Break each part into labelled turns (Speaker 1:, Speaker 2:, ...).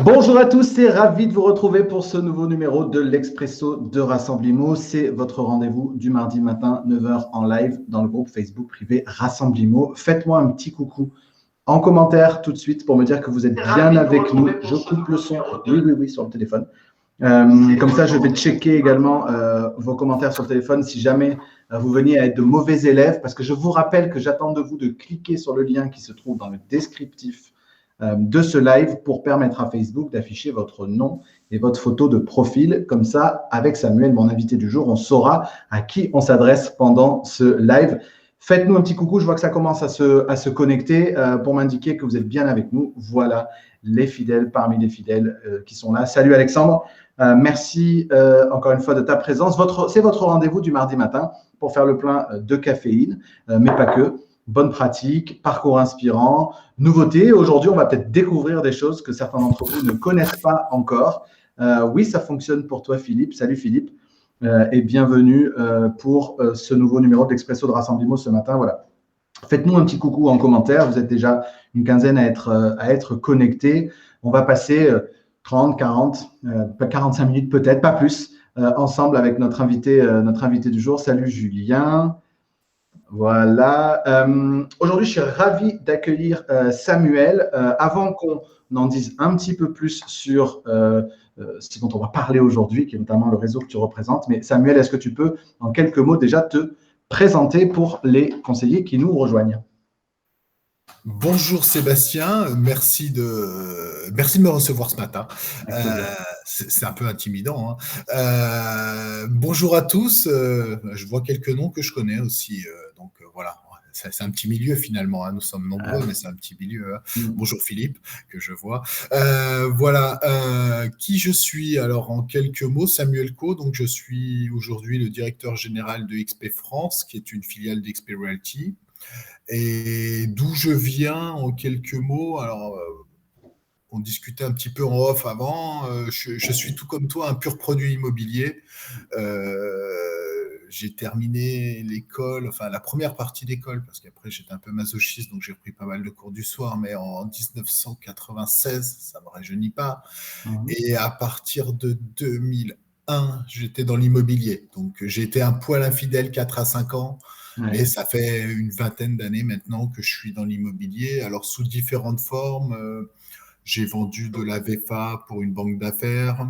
Speaker 1: Bonjour à tous et ravi de vous retrouver pour ce nouveau numéro de l'Expresso de Rassemblimo. C'est votre rendez-vous du mardi matin, 9 heures en live dans le groupe Facebook privé Rassemblimo. Faites-moi un petit coucou en commentaire tout de suite pour me dire que vous êtes bien avec nous. Je coupe le son. Oui, sur le téléphone. Comme ça, je vais checker également vos commentaires sur le téléphone si jamais vous veniez à être de mauvais élèves, parce que je vous rappelle que j'attends de vous de cliquer sur le lien qui se trouve dans le descriptif de ce live pour permettre à Facebook d'afficher votre nom et votre photo de profil. Comme ça, avec Samuel, mon invité du jour, on saura à qui on s'adresse pendant ce live. Faites-nous un petit coucou, je vois que ça commence à se connecter pour m'indiquer que vous êtes bien avec nous. Voilà les fidèles parmi les fidèles qui sont là. Salut Alexandre, merci encore une fois de ta présence. C'est votre rendez-vous du mardi matin pour faire le plein de caféine, mais pas que. Bonne pratique, parcours inspirant, nouveautés. Aujourd'hui, on va peut-être découvrir des choses que certains d'entre vous ne connaissent pas encore. Oui, ça fonctionne pour toi, Philippe. Salut, Philippe. Et bienvenue pour ce nouveau numéro de l'Expresso de Rassemblimo ce matin. Voilà. Faites-nous un petit coucou en commentaire. Vous êtes déjà une quinzaine à être connectés. On va passer 30, 40, 45 minutes peut-être, pas plus, ensemble avec notre invité du jour. Salut, Julien. Voilà. Aujourd'hui, je suis ravi d'accueillir Samuel. Avant qu'on en dise un petit peu plus sur ce dont on va parler aujourd'hui, qui est notamment le réseau que tu représentes. Mais Samuel, est-ce que tu peux, en quelques mots, déjà te présenter pour les conseillers qui nous rejoignent?
Speaker 2: Bonjour Sébastien, merci de me recevoir ce matin. C'est un peu intimidant, hein. Bonjour à tous, je vois quelques noms que je connais aussi, donc voilà, c'est un petit milieu finalement, hein. Nous sommes nombreux, mais c'est un petit milieu, hein. Bonjour Philippe, que je vois. Voilà, qui je suis? Alors en quelques mots, Samuel Co, donc je suis aujourd'hui le directeur général de XP France, qui est une filiale d'XP Realty. Et d'où je viens, en quelques mots, alors on discutait un petit peu en off avant, je suis tout comme toi un pur produit immobilier. J'ai terminé l'école, enfin la première partie d'école, parce qu'après j'étais un peu masochiste, donc j'ai repris pas mal de cours du soir, mais en 1996, ça ne me rajeunit pas. Et à partir de 2001, j'étais dans l'immobilier. Donc j'ai été un poil infidèle 4 à 5 ans. Mais ça fait une vingtaine d'années maintenant que je suis dans l'immobilier. Alors, sous différentes formes, j'ai vendu de la VFA pour une banque d'affaires.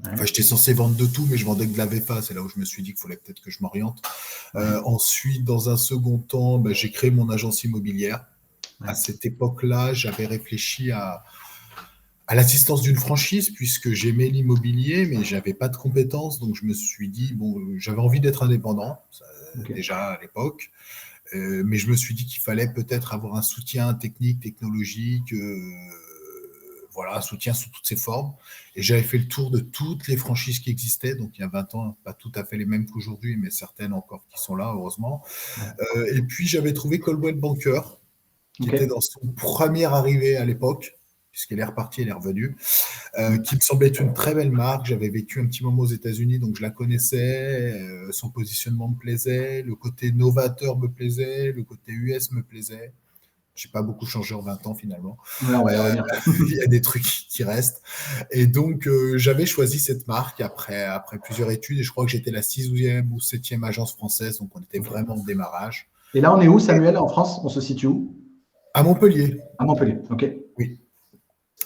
Speaker 2: Enfin, j'étais censé vendre de tout, mais je vendais que de la VFA. C'est là où je me suis dit qu'il fallait peut-être que je m'oriente. Ensuite, dans un second temps, j'ai créé mon agence immobilière. À cette époque-là, j'avais réfléchi à l'assistance d'une franchise, puisque j'aimais l'immobilier, mais je n'avais pas de compétences. Donc, je me suis dit, bon, j'avais envie d'être indépendant, déjà à l'époque. Mais je me suis dit qu'il fallait peut-être avoir un soutien technique, technologique, voilà, un soutien sous toutes ses formes. Et j'avais fait le tour de toutes les franchises qui existaient, donc il y a 20 ans, pas tout à fait les mêmes qu'aujourd'hui, mais certaines encore qui sont là, heureusement. Et puis j'avais trouvé Coldwell Banker, qui était dans son première arrivée à l'époque, puisqu'elle est repartie, elle est revenue, qui me semblait être une très belle marque. J'avais vécu un petit moment aux États-Unis, donc je la connaissais. Son positionnement me plaisait, le côté novateur me plaisait, le côté US me plaisait. Je n'ai pas beaucoup changé en 20 ans finalement.
Speaker 1: On va y revenir.
Speaker 2: Il y a des trucs qui restent. Et donc, j'avais choisi cette marque après plusieurs études, et je crois que j'étais la 6e ou 7e agence française, donc on était vraiment au démarrage.
Speaker 1: Et là, on est où, Samuel, en France? On se situe où?
Speaker 2: À Montpellier.
Speaker 1: À Montpellier, ok.
Speaker 2: Oui.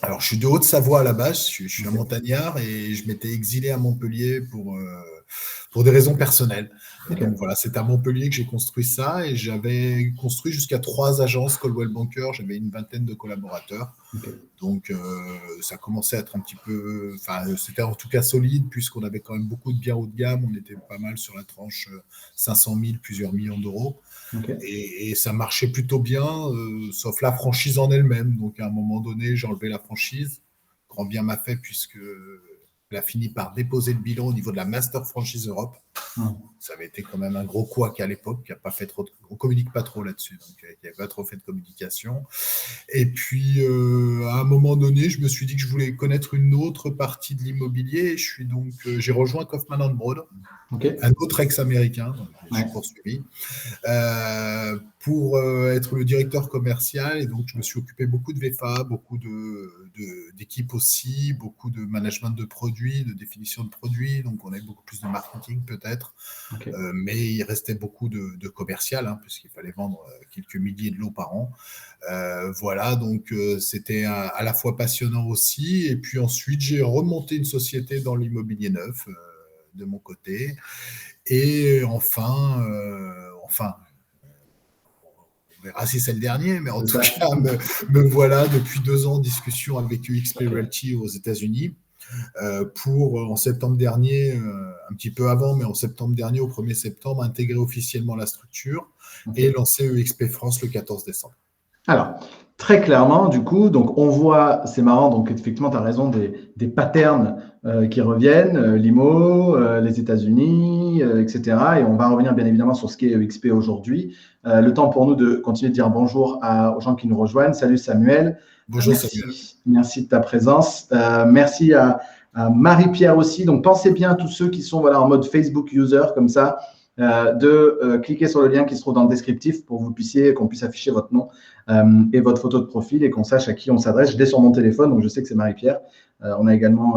Speaker 2: Alors, je suis de Haute-Savoie à la base, je suis un montagnard, et je m'étais exilé à Montpellier pour des raisons personnelles. Donc voilà, c'est à Montpellier que j'ai construit ça, et j'avais construit jusqu'à 3 agences Coldwell Banker, j'avais une vingtaine de collaborateurs. Donc ça commençait à être un petit peu, enfin c'était en tout cas solide, puisqu'on avait quand même beaucoup de biens haut de gamme, on était pas mal sur la tranche 500 000, plusieurs millions d'euros. Et ça marchait plutôt bien, sauf la franchise en elle-même. Donc à un moment donné, j'ai enlevé la franchise. Grand bien m'a fait, puisque elle a fini par déposer le bilan au niveau de la Master Franchise Europe. Ça avait été quand même un gros couac à l'époque, qui a pas fait trop on communique pas trop là-dessus, donc il n'y avait pas trop fait de communication. Et puis, à un moment donné, je me suis dit que je voulais connaître une autre partie de l'immobilier. J'ai rejoint Kaufman & Broad, un autre ex-américain, donc j'ai poursuivi, pour être le directeur commercial. Et donc, je me suis occupé beaucoup de VFA, beaucoup d'équipes aussi, beaucoup de management de produits, de définition de produits. Donc, on avait beaucoup plus de marketing peut-être, mais il restait beaucoup de commercial, puisqu'il fallait vendre quelques milliers de lots par an. Voilà, donc c'était à la fois passionnant aussi. Et puis ensuite, j'ai remonté une société dans l'immobilier neuf de mon côté. Et enfin, on verra si c'est le dernier, mais en tout cas, me voilà depuis 2 ans en discussion avec UXP Realty aux États-Unis pour, en septembre dernier, un petit peu avant, mais en septembre dernier, au 1er septembre, intégrer officiellement la structure et lancer UXP France le 14 décembre.
Speaker 1: Alors, très clairement, du coup, donc on voit, c'est marrant, donc effectivement, tu as raison, des patterns qui reviennent, l'IMO, les États-Unis, etc. Et on va revenir bien évidemment sur ce qu'est EXP aujourd'hui. Le temps pour nous de continuer de dire bonjour aux gens qui nous rejoignent. Salut Samuel.
Speaker 2: Bonjour
Speaker 1: Samuel. Merci de ta présence. Merci à Marie-Pierre aussi. Donc pensez bien à tous ceux qui sont en mode Facebook user comme ça. De cliquer sur le lien qui se trouve dans le descriptif pour qu'on puisse afficher votre nom et votre photo de profil et qu'on sache à qui on s'adresse. Je l'ai sur mon téléphone, donc je sais que c'est Marie-Pierre. On a également,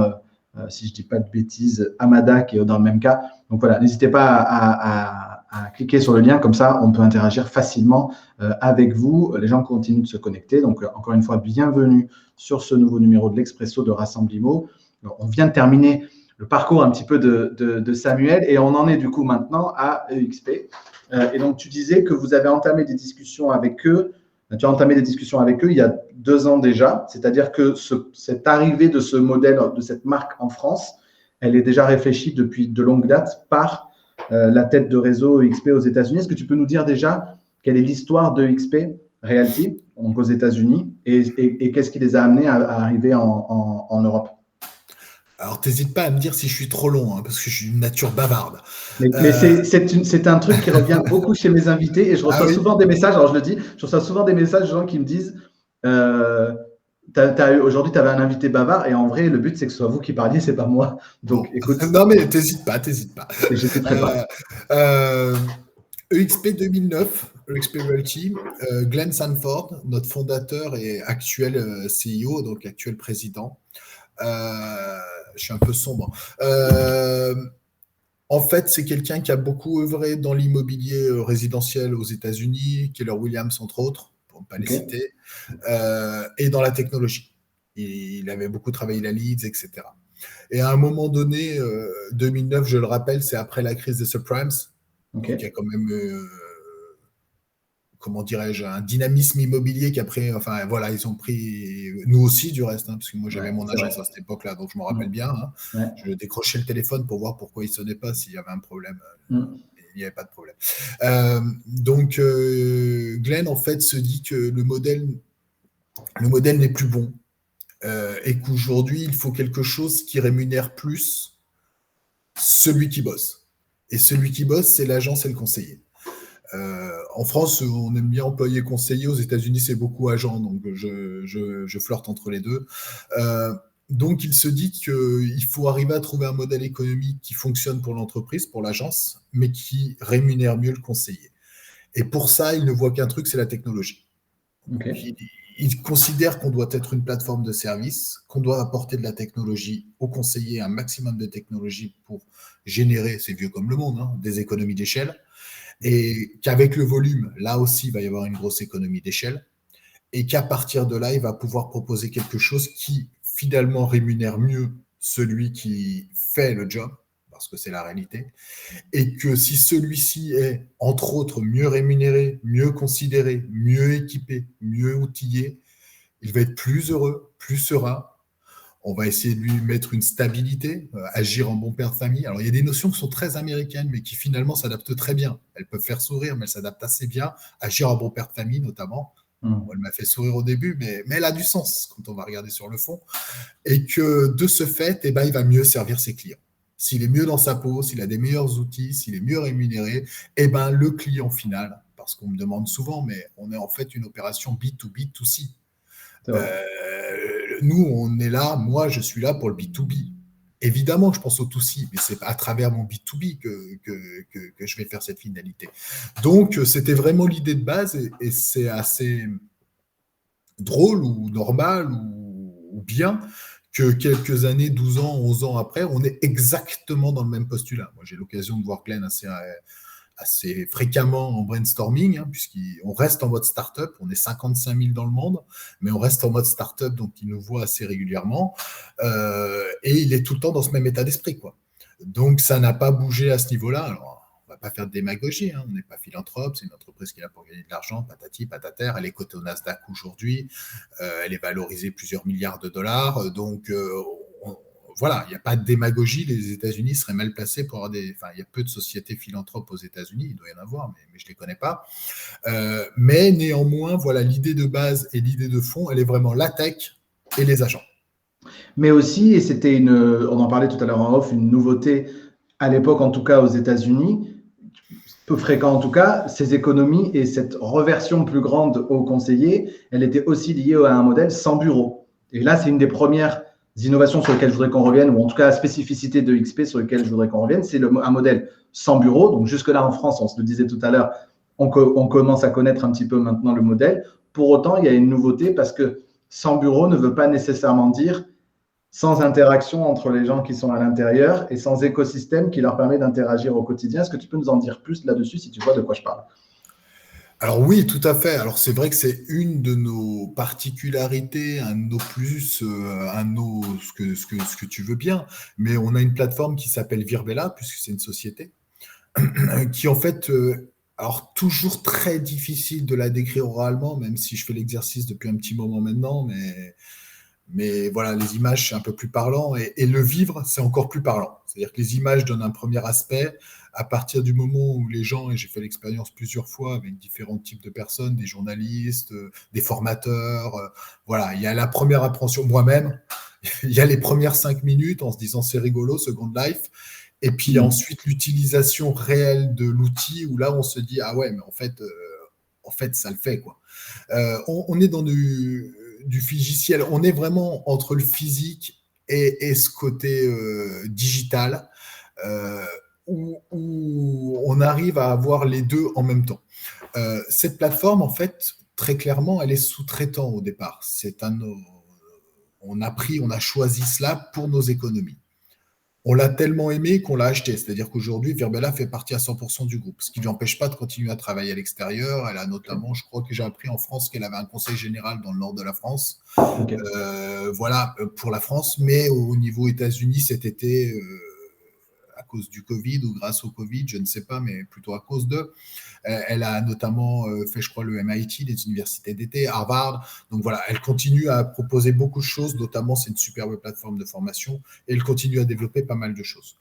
Speaker 1: si je ne dis pas de bêtises, Amada qui est dans le même cas. Donc voilà, n'hésitez pas à cliquer sur le lien, comme ça on peut interagir facilement avec vous. Les gens continuent de se connecter. Donc encore une fois, bienvenue sur ce nouveau numéro de l'Expresso de Rassemblimo. On vient de terminer le parcours un petit peu de Samuel et on en est du coup maintenant à EXP. Et donc tu disais que vous avez entamé des discussions avec eux. Tu as entamé des discussions avec eux il y a 2 ans déjà, c'est-à-dire que cette arrivée de ce modèle, de cette marque en France, elle est déjà réfléchie depuis de longues dates par la tête de réseau EXP aux États-Unis. Est-ce que tu peux nous dire déjà quelle est l'histoire de EXP Realty, donc aux États-Unis, et qu'est-ce qui les a amenés à arriver en Europe?
Speaker 2: Alors, t'hésites pas à me dire si je suis trop long, parce que je suis une nature bavarde.
Speaker 1: Mais c'est un truc qui revient beaucoup chez mes invités et je reçois souvent des messages, alors je le dis, je reçois souvent des messages de gens qui me disent aujourd'hui, tu avais un invité bavard et en vrai, le but, c'est que ce soit vous qui parliez, c'est pas moi. Donc, écoute.
Speaker 2: Non, mais t'hésites pas.
Speaker 1: Et j'hésiterai pas.
Speaker 2: EXP 2009, EXP Realty, Glenn Sanford, notre fondateur et actuel CEO, donc actuel président. Je suis un peu sombre. En fait, c'est quelqu'un qui a beaucoup œuvré dans l'immobilier résidentiel aux États-Unis, Keller Williams entre autres, pour ne pas les citer, et dans la technologie. Il avait beaucoup travaillé la Leeds, etc. Et à un moment donné, 2009, je le rappelle, c'est après la crise des subprimes, donc il y a quand même comment dirais-je, un dynamisme immobilier qui après, enfin voilà, ils ont pris, nous aussi du reste, parce que moi j'avais mon agence à cette époque-là, donc je me rappelle bien. Je décrochais le téléphone pour voir pourquoi il ne sonnait pas, s'il y avait un problème. Il n'y avait pas de problème. Donc Glenn, en fait, se dit que le modèle n'est plus bon et qu'aujourd'hui, il faut quelque chose qui rémunère plus celui qui bosse. Et celui qui bosse, c'est l'agence et le conseiller. En France, on aime bien employer conseiller. Aux États-Unis, c'est beaucoup agent, donc je flirte entre les deux. Donc, il se dit qu'il faut arriver à trouver un modèle économique qui fonctionne pour l'entreprise, pour l'agence, mais qui rémunère mieux le conseiller. Et pour ça, il ne voit qu'un truc, c'est la technologie. Il considère qu'on doit être une plateforme de service, qu'on doit apporter de la technologie au conseiller, un maximum de technologie pour générer, c'est vieux comme le monde, des économies d'échelle. Et qu'avec le volume, là aussi, il va y avoir une grosse économie d'échelle, et qu'à partir de là, il va pouvoir proposer quelque chose qui, finalement, rémunère mieux celui qui fait le job, parce que c'est la réalité, et que si celui-ci est, entre autres, mieux rémunéré, mieux considéré, mieux équipé, mieux outillé, il va être plus heureux, plus serein. On va essayer de lui mettre une stabilité, agir en bon père de famille. Alors, il y a des notions qui sont très américaines, mais qui finalement s'adaptent très bien. Elles peuvent faire sourire, mais elles s'adaptent assez bien. Agir en bon père de famille, notamment. Elle m'a fait sourire au début, mais elle a du sens quand on va regarder sur le fond. Et que de ce fait, il va mieux servir ses clients. s'il est mieux dans sa peau, s'il a des meilleurs outils, s'il est mieux rémunéré, eh ben, le client final, parce qu'on me demande souvent, mais on est en fait une opération B2B2C. Nous, on est là, moi, je suis là pour le B2B. Évidemment, je pense au 2C, mais c'est à travers mon B2B que je vais faire cette finalité. Donc, c'était vraiment l'idée de base et c'est assez drôle ou normal ou bien que quelques années, 12 ans, 11 ans après, on est exactement dans le même postulat. Moi, j'ai l'occasion de voir Glenn assez fréquemment en brainstorming, puisqu'on reste en mode startup. On est 55 000 dans le monde, mais on reste en mode startup, donc il nous voit assez régulièrement. Et il est tout le temps dans ce même état d'esprit, quoi. Donc, ça n'a pas bougé à ce niveau-là. Alors, on ne va pas faire de démagogie, on n'est pas philanthrope, c'est une entreprise qui est là pour gagner de l'argent, patati, patata. Elle est cotée au Nasdaq aujourd'hui, elle est valorisée plusieurs milliards de dollars. Donc, voilà, il n'y a pas de démagogie. Les États-Unis seraient mal placés pour avoir Enfin, il y a peu de sociétés philanthropes aux États-Unis, il doit y en avoir, mais je ne les connais pas. Mais néanmoins, voilà, l'idée de base et l'idée de fond, elle est vraiment la tech et les agents.
Speaker 1: Mais aussi, et c'était on en parlait tout à l'heure en off, une nouveauté à l'époque, en tout cas aux États-Unis, peu fréquent en tout cas, ces économies et cette reversion plus grande aux conseillers, elle était aussi liée à un modèle sans bureau. Et là, c'est une des premières innovations sur lesquelles je voudrais qu'on revienne, ou en tout cas la spécificité de XP sur lesquelles je voudrais qu'on revienne, c'est un modèle sans bureau. Donc jusque-là en France, on se le disait tout à l'heure, on commence à connaître un petit peu maintenant le modèle. Pour autant, il y a une nouveauté parce que sans bureau ne veut pas nécessairement dire sans interaction entre les gens qui sont à l'intérieur et sans écosystème qui leur permet d'interagir au quotidien. Est-ce que tu peux nous en dire plus là-dessus si tu vois de quoi je parle?
Speaker 2: Alors oui, tout à fait. Alors c'est vrai que c'est une de nos particularités, un de nos plus, ce que tu veux bien. Mais on a une plateforme qui s'appelle Virbela, puisque c'est une société, qui en fait, alors toujours très difficile de la décrire oralement, même si je fais l'exercice depuis un petit moment maintenant, mais voilà, les images, c'est un peu plus parlant et le vivre, c'est encore plus parlant. C'est-à-dire que les images donnent un premier aspect. À partir du moment où les gens, et j'ai fait l'expérience plusieurs fois avec différents types de personnes, des journalistes, des formateurs, voilà, il y a la première appréhension moi-même, il y a les premières 5 minutes en se disant c'est rigolo, Second Life, et puis ensuite l'utilisation réelle de l'outil où là on se dit ah ouais, mais en fait ça le fait, quoi. On est dans du phygiciel. On est vraiment entre le physique et ce côté digital où on arrive à avoir les deux en même temps. Cette plateforme, en fait, très clairement, elle est sous-traitant au départ. On a choisi cela pour nos économies. On l'a tellement aimé qu'on l'a acheté. C'est-à-dire qu'aujourd'hui, Virbela fait partie à 100% du groupe, ce qui ne l'empêche pas de continuer à travailler à l'extérieur. Elle a notamment, je crois que j'ai appris en France qu'elle avait un conseil général dans le nord de la France. Okay. Voilà, pour la France. Mais au niveau États-Unis, cet été, à cause du Covid ou grâce au Covid, je ne sais pas, mais plutôt à cause d'eux. Elle a notamment fait, je crois, le MIT, les universités d'été, Harvard. Donc voilà, elle continue à proposer beaucoup de choses, notamment c'est une superbe plateforme de formation et elle continue à développer pas mal de choses.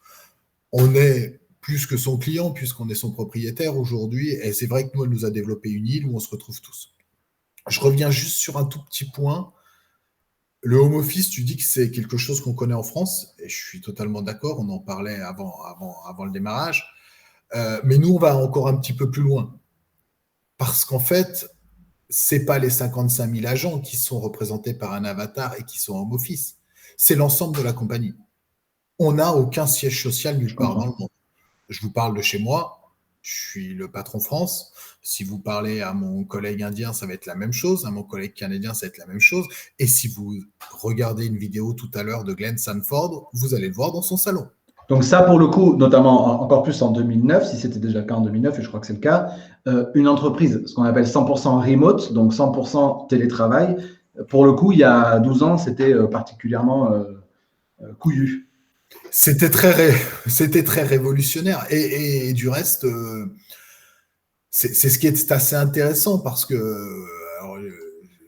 Speaker 2: On est plus que son client puisqu'on est son propriétaire aujourd'hui et c'est vrai que nous, elle nous a développé une île où on se retrouve tous. Je reviens juste sur un tout petit point. Le home office, tu dis que c'est quelque chose qu'on connaît en France et je suis totalement d'accord, on en parlait avant le démarrage. Mais nous, on va encore un petit peu plus loin. Parce qu'en fait, ce n'est pas les 55 000 agents qui sont représentés par un avatar et qui sont en home office. C'est l'ensemble de la compagnie. On n'a aucun siège social nulle part dans le monde. Je vous parle de chez moi. Je suis le patron France. Si vous parlez à mon collègue indien, ça va être la même chose. À mon collègue canadien, ça va être la même chose. Et si vous regardez une vidéo tout à l'heure de Glenn Sanford, vous allez le voir dans son salon.
Speaker 1: Donc ça, pour le coup, notamment encore plus en 2009, si c'était déjà le cas en 2009, et je crois que c'est le cas, une entreprise, ce qu'on appelle 100% remote, donc 100% télétravail, pour le coup, il y a 12 ans, c'était particulièrement couillu.
Speaker 2: C'était très révolutionnaire. Et du reste, c'est ce qui est assez intéressant parce que alors,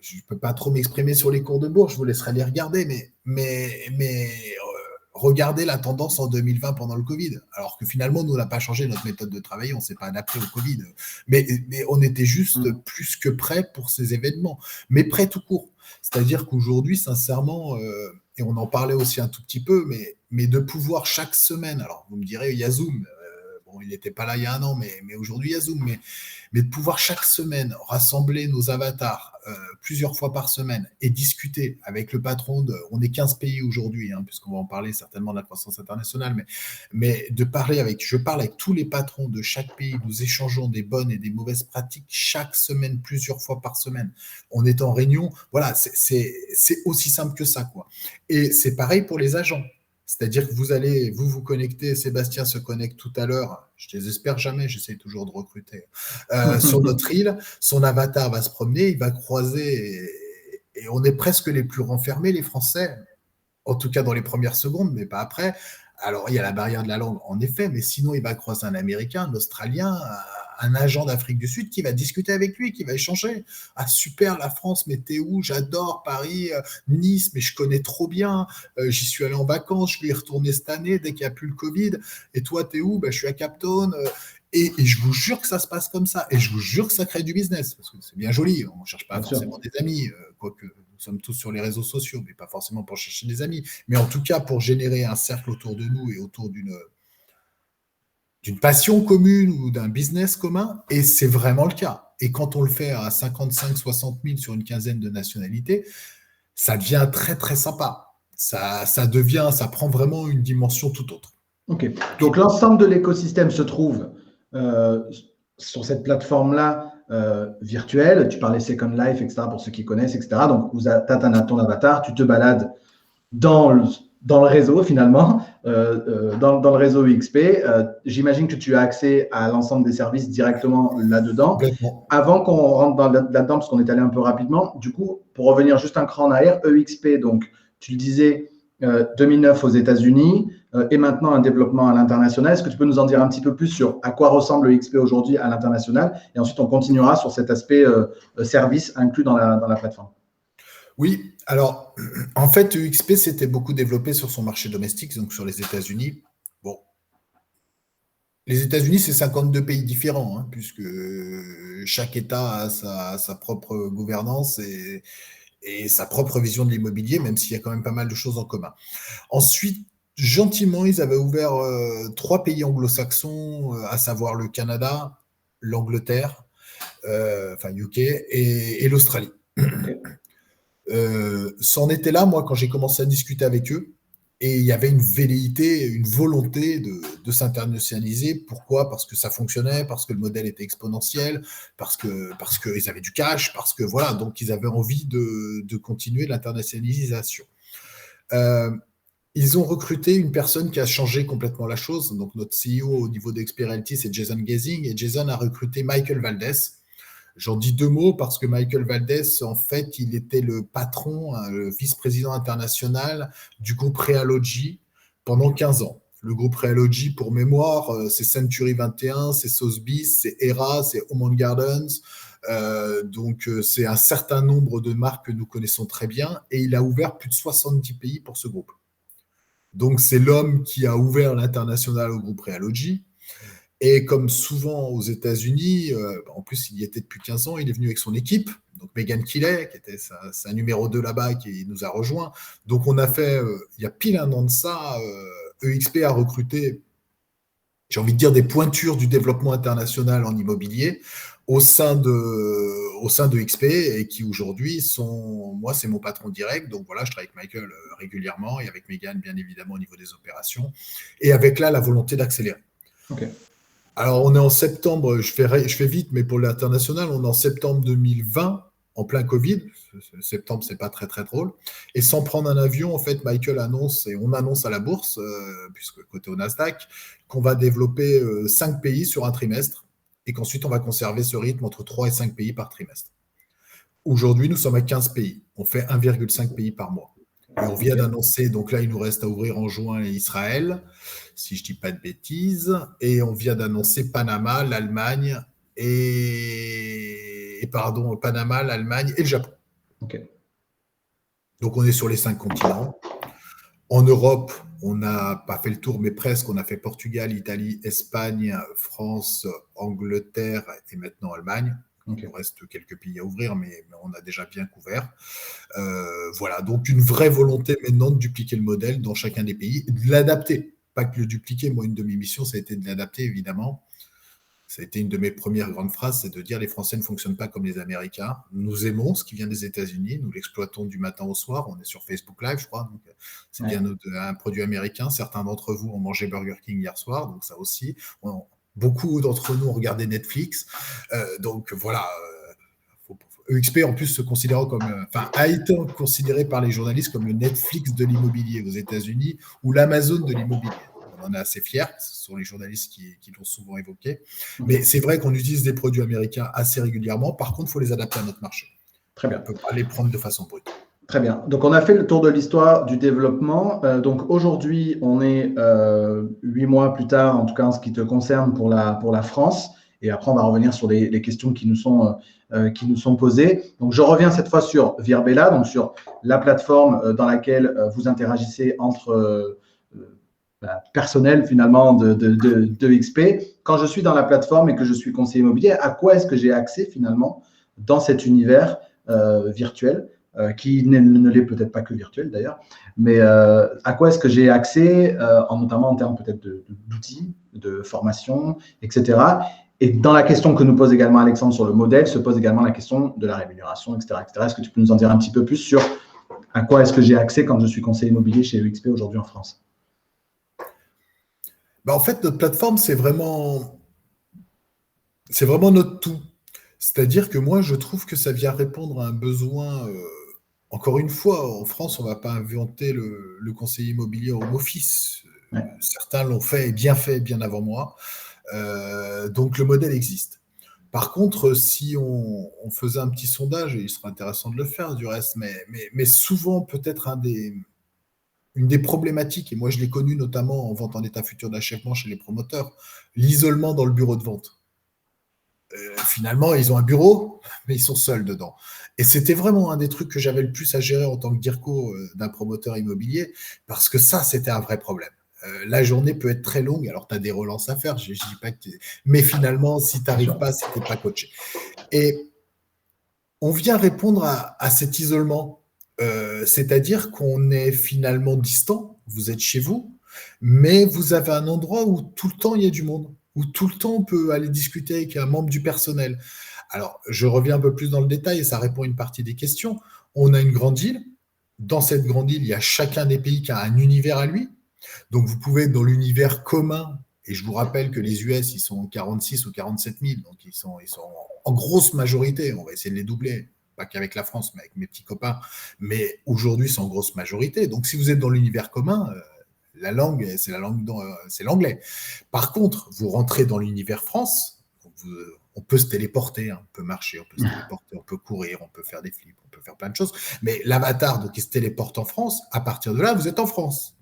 Speaker 2: je ne peux pas trop m'exprimer sur les cours de bourse, je vous laisserai les regarder, mais regardez la tendance en 2020 pendant le Covid. Alors que finalement, nous, on n'a pas changé notre méthode de travail, on ne s'est pas adapté au Covid. Mais on était juste plus que prêts pour ces événements. Mais prêts tout court. C'est-à-dire qu'aujourd'hui, sincèrement, et on en parlait aussi un tout petit peu, mais de pouvoir chaque semaine, alors vous me direz, il y a Zoom, bon, il n'était pas là il y a un an, mais aujourd'hui il y a Zoom, mais de pouvoir chaque semaine rassembler nos avatars plusieurs fois par semaine et discuter avec le patron on est 15 pays aujourd'hui, puisqu'on va en parler certainement de la croissance internationale, mais je parle avec tous les patrons de chaque pays, nous échangeons des bonnes et des mauvaises pratiques chaque semaine, plusieurs fois par semaine. On est en réunion, voilà, c'est aussi simple que ça, quoi. Et c'est pareil pour les agents. C'est-à-dire que vous connectez, Sébastien se connecte tout à l'heure, je ne désespère jamais, j'essaie toujours de recruter, sur notre île, son avatar va se promener, il va croiser, et on est presque les plus renfermés, les Français, en tout cas dans les premières secondes, mais pas après. Alors, il y a la barrière de la langue, en effet, mais sinon, il va croiser un Américain, un Australien, un agent d'Afrique du Sud qui va discuter avec lui, qui va échanger. Ah, super, la France, mais t'es où? J'adore Paris, Nice, mais je connais trop bien. J'y suis allé en vacances, je vais y retourner cette année dès qu'il n'y a plus le Covid. Et toi, t'es où? Je suis à Cape Town. Et je vous jure que ça se passe comme ça. Et je vous jure que ça crée du business. Parce que c'est bien joli. On ne cherche pas forcément des amis, quoique nous sommes tous sur les réseaux sociaux, mais pas forcément pour chercher des amis. Mais en tout cas, pour générer un cercle autour de nous et autour d'une passion commune ou d'un business commun. Et c'est vraiment le cas. Et quand on le fait à 55, 60 000 sur une quinzaine de nationalités, ça devient très, très sympa. Ça prend vraiment une dimension tout autre.
Speaker 1: Ok. Donc, l'ensemble de l'écosystème se trouve sur cette plateforme-là virtuelle. Tu parlais Second Life, etc., pour ceux qui connaissent, etc. Donc, tu as ton avatar, tu te balades dans le réseau, finalement, dans le réseau UXP. J'imagine que tu as accès à l'ensemble des services directement là-dedans. Avant qu'on rentre là-dedans, parce qu'on est allé un peu rapidement, du coup, pour revenir juste un cran en arrière, EXP, donc, tu le disais, 2009 aux États-Unis, et maintenant un développement à l'international. Est-ce que tu peux nous en dire un petit peu plus sur à quoi ressemble le XP aujourd'hui à l'international? Et ensuite, on continuera sur cet aspect service inclus dans la plateforme.
Speaker 2: Oui, alors en fait, UXP s'était beaucoup développé sur son marché domestique, donc sur les États-Unis. Bon, les États-Unis, c'est 52 pays différents, puisque chaque État a sa propre gouvernance et sa propre vision de l'immobilier, même s'il y a quand même pas mal de choses en commun. Ensuite, gentiment, ils avaient ouvert 3 pays anglo-saxons, à savoir le Canada, l'Angleterre, enfin UK, et l'Australie. Okay. C'en était là, moi, quand j'ai commencé à discuter avec eux, et il y avait une velléité, une volonté de s'internationaliser. Pourquoi? Parce que ça fonctionnait, parce que le modèle était exponentiel, parce qu'ils avaient du cash, parce que voilà, donc ils avaient envie de continuer l'internationalisation. Ils ont recruté une personne qui a changé complètement la chose. Donc notre CEO au niveau d'XP Realty, c'est Jason Gazing, et Jason a recruté Michael Valdez. J'en dis 2 mots parce que Michael Valdez, en fait, il était le patron, le vice-président international du groupe Realogy pendant 15 ans. Le groupe Realogy, pour mémoire, c'est Century 21, c'est Sotheby's, c'est Era, c'est Home & Gardens. Donc, c'est un certain nombre de marques que nous connaissons très bien. Et il a ouvert plus de 70 pays pour ce groupe. Donc, c'est l'homme qui a ouvert l'international au groupe Realogy. Et comme souvent aux États-Unis, en plus, il y était depuis 15 ans, il est venu avec son équipe, donc Megan Keeley, qui était sa numéro 2 là-bas, qui nous a rejoint. Donc, on a fait, il y a pile un an de ça, EXP a recruté, j'ai envie de dire, des pointures du développement international en immobilier au sein de XP et qui aujourd'hui moi, c'est mon patron direct. Donc voilà, je travaille avec Michael régulièrement et avec Megan, bien évidemment, au niveau des opérations. Et avec là, la volonté d'accélérer.
Speaker 1: OK.
Speaker 2: Alors, on est en septembre, je fais vite, mais pour l'international, on est en septembre 2020, en plein Covid. Septembre, c'est pas très, très drôle. Et sans prendre un avion, en fait, Michael annonce, et on annonce à la bourse, puisque côté au Nasdaq, qu'on va développer 5 pays sur un trimestre et qu'ensuite, on va conserver ce rythme entre 3 et 5 pays par trimestre. Aujourd'hui, nous sommes à 15 pays. On fait 1,5 pays par mois. Et on vient d'annoncer, donc là, il nous reste à ouvrir en juin Israël, si je ne dis pas de bêtises, et on vient d'annoncer Panama, l'Allemagne, Panama, l'Allemagne et le Japon.
Speaker 1: Okay.
Speaker 2: Donc, on est sur les 5 continents. En Europe, on n'a pas fait le tour, mais presque. On a fait Portugal, Italie, Espagne, France, Angleterre et maintenant Allemagne. Il nous reste quelques pays à ouvrir, mais on a déjà bien couvert. Voilà, donc une vraie volonté maintenant de dupliquer le modèle dans chacun des pays, de l'adapter, pas que le dupliquer. Moi, une de mes missions, ça a été de l'adapter, évidemment. Ça a été une de mes premières grandes phrases, c'est de dire les Français ne fonctionnent pas comme les Américains. Nous aimons ce qui vient des États-Unis, nous l'exploitons du matin au soir. On est sur Facebook Live, je crois, donc c'est bien un produit américain. Certains d'entre vous ont mangé Burger King hier soir, donc ça aussi. Beaucoup d'entre nous ont regardé Netflix. Donc voilà, EXP en plus se considérant comme, a été considéré par les journalistes comme le Netflix de l'immobilier aux États-Unis ou l'Amazon de l'immobilier. On en est assez fiers, ce sont les journalistes qui l'ont souvent évoqué. Mais c'est vrai qu'on utilise des produits américains assez régulièrement. Par contre, il faut les adapter à notre marché.
Speaker 1: Très bien.
Speaker 2: On ne peut pas les prendre de façon brute.
Speaker 1: Très bien. Donc, on a fait le tour de l'histoire du développement. Donc, aujourd'hui, on est 8 mois plus tard, en tout cas en ce qui te concerne pour la France. Et après, on va revenir sur les questions qui nous sont posées. Donc, je reviens cette fois sur Virbela, donc sur la plateforme dans laquelle vous interagissez entre personnel finalement de XP. Quand je suis dans la plateforme et que je suis conseiller immobilier, à quoi est-ce que j'ai accès finalement dans cet univers virtuel qui ne l'est peut-être pas que virtuel d'ailleurs, mais à quoi est-ce que j'ai accès, notamment en termes peut-être d'outils, de formation, etc. Et dans la question que nous pose également Alexandre sur le modèle, se pose également la question de la rémunération, etc. etc. Est-ce que tu peux nous en dire un petit peu plus sur à quoi est-ce que j'ai accès quand je suis conseiller immobilier chez EXP aujourd'hui en France?
Speaker 2: En fait, notre plateforme, c'est vraiment notre tout. C'est-à-dire que moi, je trouve que ça vient répondre à un besoin. Encore une fois, en France, on ne va pas inventer le conseiller immobilier home office. Certains l'ont fait, bien avant moi. Donc, le modèle existe. Par contre, si on faisait un petit sondage, et il serait intéressant de le faire du reste, mais souvent, peut-être une des problématiques, et moi je l'ai connu notamment en vente en état futur d'achèvement chez les promoteurs, l'isolement dans le bureau de vente. Finalement, ils ont un bureau, mais ils sont seuls dedans. Et c'était vraiment un des trucs que j'avais le plus à gérer en tant que DIRCO d'un promoteur immobilier, parce que ça, c'était un vrai problème. La journée peut être très longue, alors tu as des relances à faire, je dis pas que mais finalement, si tu n'arrives pas, si tu n'es pas coaché. Et on vient répondre à cet isolement. C'est-à-dire qu'on est finalement distant, vous êtes chez vous, mais vous avez un endroit où tout le temps il y a du monde, où tout le temps on peut aller discuter avec un membre du personnel. Alors, je reviens un peu plus dans le détail et ça répond à une partie des questions. On a une grande île. Dans cette grande île, il y a chacun des pays qui a un univers à lui. Donc, vous pouvez être dans l'univers commun. Et je vous rappelle que les US, ils sont 46 ou 47 000, donc ils sont en grosse majorité. On va essayer de les doubler. Pas qu'avec la France, mais avec mes petits copains. Mais aujourd'hui, c'est en grosse majorité. Donc, si vous êtes dans l'univers commun, la langue, c'est l'anglais. Par contre, vous rentrez dans l'univers France, on peut se téléporter, on peut marcher, on peut se téléporter, on peut courir, on peut faire des flips, on peut faire plein de choses. Mais l'avatar, donc, il se téléporte en France. À partir de là, vous êtes en France.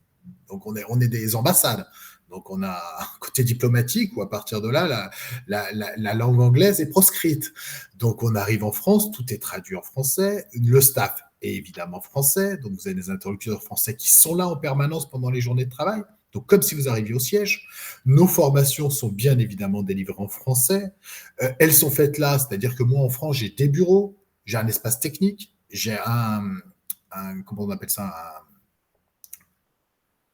Speaker 2: Donc, on est des ambassades. Donc, on a un côté diplomatique où, à partir de là, la langue anglaise est proscrite. Donc, on arrive en France, tout est traduit en français. Le staff est évidemment français. Donc, vous avez des interlocuteurs français qui sont là en permanence pendant les journées de travail. Donc, comme si vous arriviez au siège. Nos formations sont bien évidemment délivrées en français. Elles sont faites là, c'est-à-dire que moi, en France, j'ai des bureaux, j'ai un espace technique, j'ai comment on appelle ça,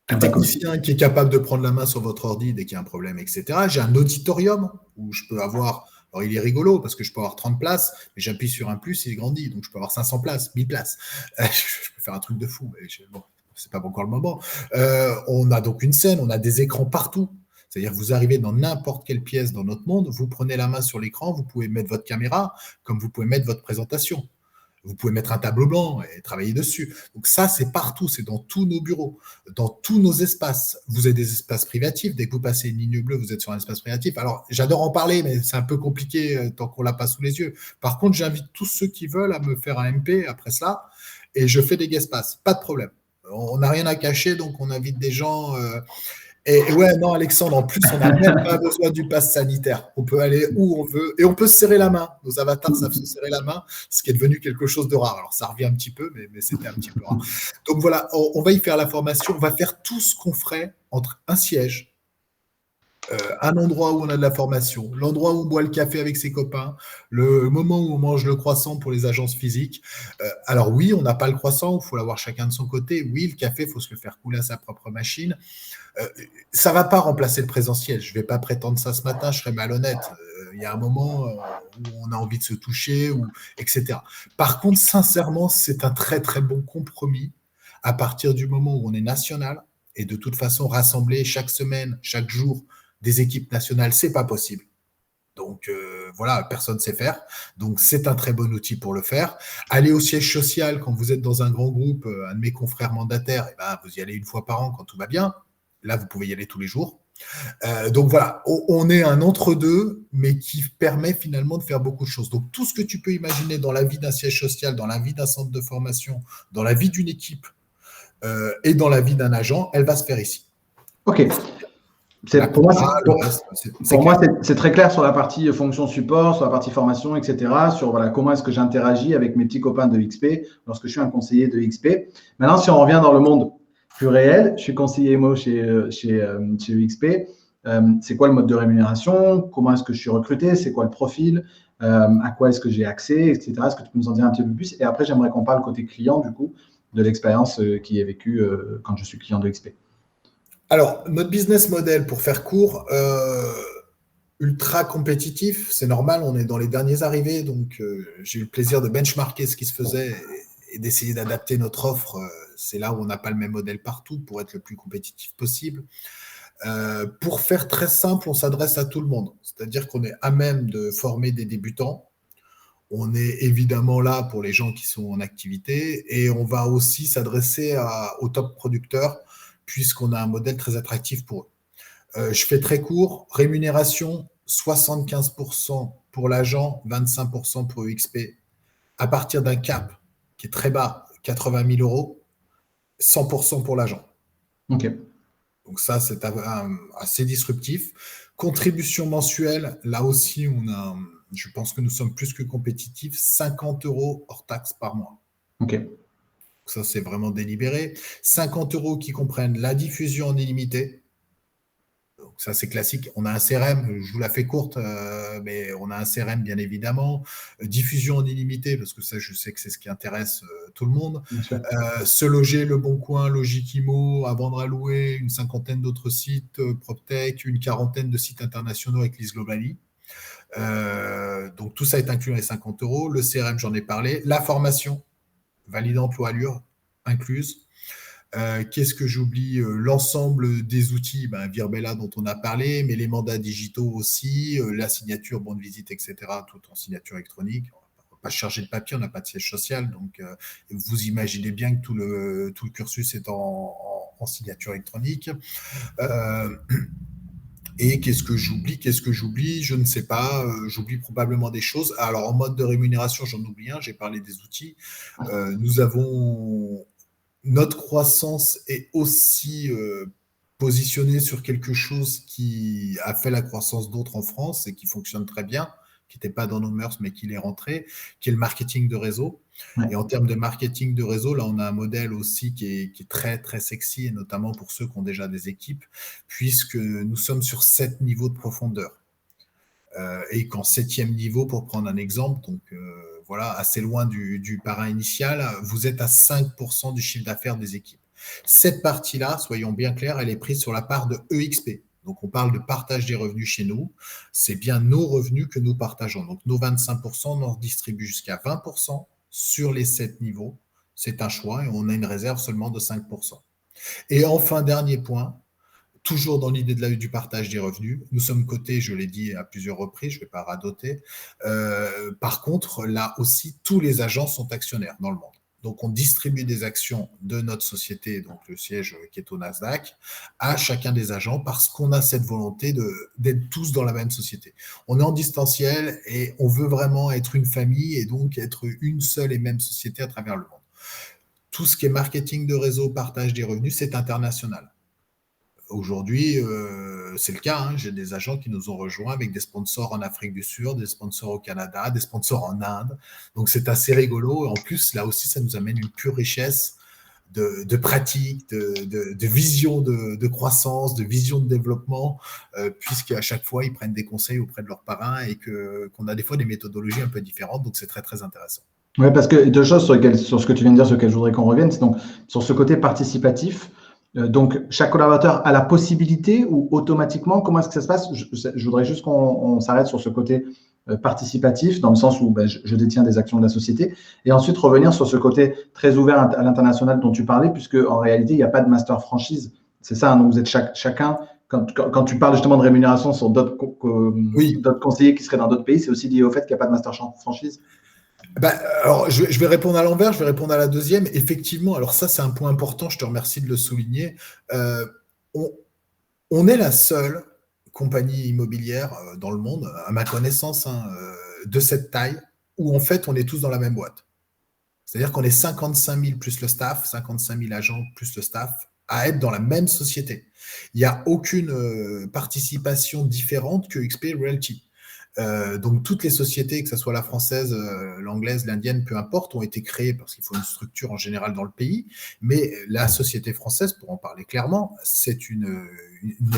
Speaker 2: un technicien qui est capable de prendre la main sur votre ordi dès qu'il y a un problème, etc. J'ai un auditorium où je peux avoir, alors il est rigolo parce que je peux avoir 30 places, mais j'appuie sur un plus, il grandit, donc je peux avoir 500 places, 1000 places. Je peux faire un truc de fou, mais bon, c'est pas encore le moment. On a donc une scène, on a des écrans partout. C'est-à-dire que vous arrivez dans n'importe quelle pièce dans notre monde, vous prenez la main sur l'écran, vous pouvez mettre votre caméra, comme vous pouvez mettre votre présentation. Vous pouvez mettre un tableau blanc et travailler dessus. Donc ça, c'est partout, c'est dans tous nos bureaux, dans tous nos espaces. Vous avez des espaces privatifs. Dès que vous passez une ligne bleue, vous êtes sur un espace privatif. Alors, j'adore en parler, mais c'est un peu compliqué tant qu'on ne l'a pas sous les yeux. Par contre, j'invite tous ceux qui veulent à me faire un MP après ça et je fais des guest pass. Pas de problème. On n'a rien à cacher, donc on invite des gens... Et ouais, non, Alexandre, en plus, on n'a même pas besoin du pass sanitaire. On peut aller où on veut et on peut se serrer la main. Nos avatars savent se serrer la main, ce qui est devenu quelque chose de rare. Alors, ça revient un petit peu, mais c'était un petit peu rare. Donc voilà, on va y faire la formation. On va faire tout ce qu'on ferait entre un siège, un endroit où on a de la formation, l'endroit où on boit le café avec ses copains, le moment où on mange le croissant pour les agences physiques. Alors oui, on n'a pas le croissant, il faut l'avoir chacun de son côté. Oui, le café, il faut se le faire couler à sa propre machine. Ça ne va pas remplacer le présentiel. Je ne vais pas prétendre ça ce matin, je serais malhonnête. Il y a un moment où on a envie de se toucher, etc. Par contre, sincèrement, c'est un très, très bon compromis à partir du moment où on est national. Et de toute façon, rassembler chaque semaine, chaque jour, des équipes nationales, c'est pas possible. Donc voilà, personne ne sait faire. Donc c'est un très bon outil pour le faire. Aller au siège social quand vous êtes dans un grand groupe, un de mes confrères mandataires, vous y allez une fois par an quand tout va bien. Là, vous pouvez y aller tous les jours. Donc voilà, on est un entre-deux, mais qui permet finalement de faire beaucoup de choses. Donc tout ce que tu peux imaginer dans la vie d'un siège social, dans la vie d'un centre de formation, dans la vie d'une équipe et dans la vie d'un agent, elle va se faire ici.
Speaker 1: Ok. Pour moi, c'est très clair sur la partie fonction support, sur la partie formation, etc. Sur voilà, comment est-ce que j'interagis avec mes petits copains de XP lorsque je suis un conseiller de XP. Maintenant, si on revient dans le monde plus réel, je suis conseiller MO chez XP. C'est quoi le mode de rémunération? Comment est-ce que je suis recruté? C'est quoi le profil? À quoi est-ce que j'ai accès, etc. Est-ce que tu peux nous en dire un petit peu plus? Et après, j'aimerais qu'on parle côté client, du coup, de l'expérience qui est vécue quand je suis client de XP.
Speaker 2: Alors, notre business model, pour faire court, ultra compétitif, c'est normal, on est dans les derniers arrivés, donc j'ai eu le plaisir de benchmarker ce qui se faisait et d'essayer d'adapter notre offre. C'est là où on n'a pas le même modèle partout pour être le plus compétitif possible. Pour faire très simple, on s'adresse à tout le monde, c'est-à-dire qu'on est à même de former des débutants. On est évidemment là pour les gens qui sont en activité et on va aussi s'adresser aux top producteurs puisqu'on a un modèle très attractif pour eux. Je fais très court. Rémunération, 75% pour l'agent, 25% pour EXP. À partir d'un cap qui est très bas, 80 000 euros, 100% pour l'agent.
Speaker 1: Ok.
Speaker 2: Donc ça, c'est assez disruptif. Contribution mensuelle, là aussi, je pense que nous sommes plus que compétitifs, 50 euros hors taxe par mois.
Speaker 1: Ok.
Speaker 2: Ça, c'est vraiment délibéré. 50 euros qui comprennent la diffusion en illimité. Donc ça, c'est classique. On a un CRM, je vous la fais courte, mais on a un CRM, bien évidemment. Diffusion en illimité, parce que ça, je sais que c'est ce qui intéresse tout le monde. Se loger, Le Bon Coin, Logikimo, À Vendre à Louer, une cinquantaine d'autres sites, PropTech, une quarantaine de sites internationaux avec Lise Globally. Donc tout ça est inclus dans les 50 euros. Le CRM, j'en ai parlé. La formation, validante loi Allure, incluse. Qu'est-ce que j'oublie? L'ensemble des outils, Virbella dont on a parlé, mais les mandats digitaux aussi, la signature, bon de visite, etc., tout en signature électronique. On ne va pas charger de papier, on n'a pas de siège social, donc vous imaginez bien que tout le cursus est en signature électronique. Et qu'est-ce que j'oublie? Je ne sais pas. J'oublie probablement des choses. Alors, en mode de rémunération, j'en oublie un. J'ai parlé des outils. Nous avons... Notre croissance est aussi positionnée sur quelque chose qui a fait la croissance d'autres en France et qui fonctionne très bien, qui n'était pas dans nos mœurs, mais qui est rentré, qui est le marketing de réseau. Ouais. Et en termes de marketing de réseau, là, on a un modèle aussi qui est très, très sexy, et notamment pour ceux qui ont déjà des équipes, puisque nous sommes sur 7 niveaux de profondeur. Et qu'en 7e niveau, pour prendre un exemple, donc voilà, assez loin du parrain initial, vous êtes à 5% du chiffre d'affaires des équipes. Cette partie-là, soyons bien clairs, elle est prise sur la part de EXP. Donc, on parle de partage des revenus chez nous. C'est bien nos revenus que nous partageons. Donc, nos 25%, on en distribue jusqu'à 20% sur les 7 niveaux. C'est un choix et on a une réserve seulement de 5%. Et enfin, dernier point, toujours dans l'idée du partage des revenus. Nous sommes cotés, je l'ai dit à plusieurs reprises, je ne vais pas radoter. Par contre, là aussi, tous les agents sont actionnaires dans le monde. Donc, on distribue des actions de notre société, donc le siège qui est au Nasdaq, à chacun des agents parce qu'on a cette volonté d'être tous dans la même société. On est en distanciel et on veut vraiment être une famille et donc être une seule et même société à travers le monde. Tout ce qui est marketing de réseau, partage des revenus, c'est international. Aujourd'hui, c'est le cas. Hein. J'ai des agents qui nous ont rejoints avec des sponsors en Afrique du Sud, des sponsors au Canada, des sponsors en Inde. Donc, c'est assez rigolo. Et en plus, là aussi, ça nous amène une pure richesse de pratique, de vision de croissance, de vision de développement, puisqu'à chaque fois, ils prennent des conseils auprès de leurs parrains et qu'on a des fois des méthodologies un peu différentes. Donc, c'est très, très intéressant.
Speaker 1: Oui, parce que deux choses sur ce que tu viens de dire, sur lesquelles je voudrais qu'on revienne, c'est donc sur ce côté participatif. Donc, chaque collaborateur a la possibilité ou automatiquement, comment est-ce que ça se passe? Je voudrais juste qu'on s'arrête sur ce côté participatif, dans le sens où je détiens des actions de la société, et ensuite revenir sur ce côté très ouvert à l'international dont tu parlais, puisque en réalité, il n'y a pas de master franchise. C'est ça, hein, donc vous êtes chacun, quand tu parles justement de rémunération sur d'autres conseillers qui seraient dans d'autres pays, c'est aussi lié au fait qu'il n'y a pas de master franchise.
Speaker 2: Alors, je vais répondre à l'envers, je vais répondre à la deuxième. Effectivement, alors ça, c'est un point important, je te remercie de le souligner. On est la seule compagnie immobilière dans le monde, à ma connaissance, de cette taille, où en fait, on est tous dans la même boîte. C'est-à-dire qu'on est 55 000 plus le staff, 55 000 agents plus le staff, à être dans la même société. Il n'y a aucune participation différente que XP Realty. Donc toutes les sociétés, que ce soit la française, l'anglaise, l'indienne, peu importe, ont été créées parce qu'il faut une structure en général dans le pays. Mais la société française, pour en parler clairement, c'est une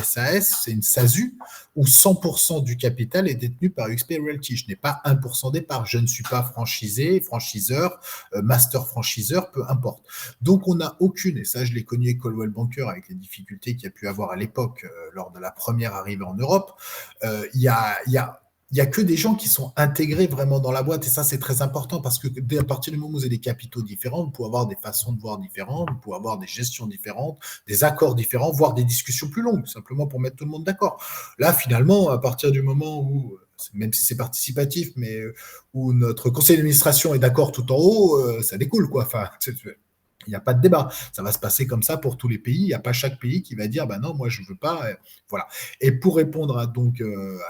Speaker 2: SAS, c'est une SASU, où 100% du capital est détenu par XP Realty. Je n'ai pas 1% des parts. Je ne suis pas franchisé, franchiseur, master franchiseur, peu importe. Donc on n'a aucune, et ça je l'ai connu avec Coldwell Banker avec les difficultés qu'il y a pu avoir à l'époque lors de la première arrivée en Europe. Il y a que des gens qui sont intégrés vraiment dans la boîte, et ça c'est très important parce que à partir du moment où vous avez des capitaux différents, vous pouvez avoir des façons de voir différentes, vous pouvez avoir des gestions différentes, des accords différents, voire des discussions plus longues, simplement pour mettre tout le monde d'accord. Là, finalement, à partir du moment où, même si c'est participatif, mais où notre conseil d'administration est d'accord tout en haut, ça découle, quoi. Enfin, il n'y a pas de débat. Ça va se passer comme ça pour tous les pays. Il n'y a pas chaque pays qui va dire non, moi, je ne veux pas. Voilà. Et pour répondre à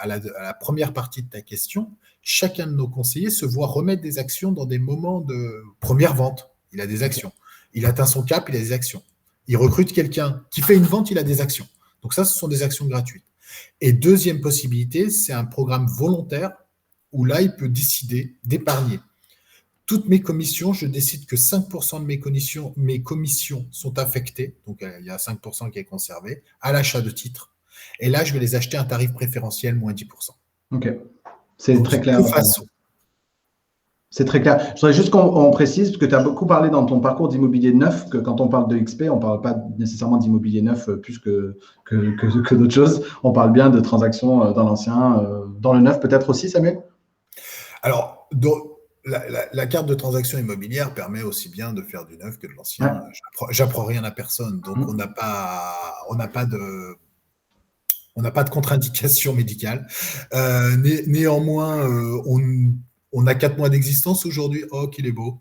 Speaker 2: la première partie de ta question, chacun de nos conseillers se voit remettre des actions dans des moments de première vente. Il a des actions. Il atteint son cap, il a des actions. Il recrute quelqu'un qui fait une vente, il a des actions. Donc ça, ce sont des actions gratuites. Et deuxième possibilité, c'est un programme volontaire où là, il peut décider d'épargner. Toutes mes commissions, je décide que 5% de mes commissions sont affectées, donc il y a 5% qui est conservé, à l'achat de titres. Et là, je vais les acheter à un tarif préférentiel, moins 10%.
Speaker 1: Ok, c'est donc, très clair. C'est très clair. Je voudrais juste qu'on précise, parce que tu as beaucoup parlé dans ton parcours d'immobilier neuf, que quand on parle de XP, on ne parle pas nécessairement d'immobilier neuf plus que d'autres choses. On parle bien de transactions dans l'ancien, dans le neuf peut-être aussi, Samuel?
Speaker 2: Alors, la carte de transaction immobilière permet aussi bien de faire du neuf que de l'ancien. Ouais. J'apprends rien à personne, donc on n'a pas de contre-indication médicale. Néanmoins, on a 4 mois d'existence aujourd'hui. Oh, qu'il est beau.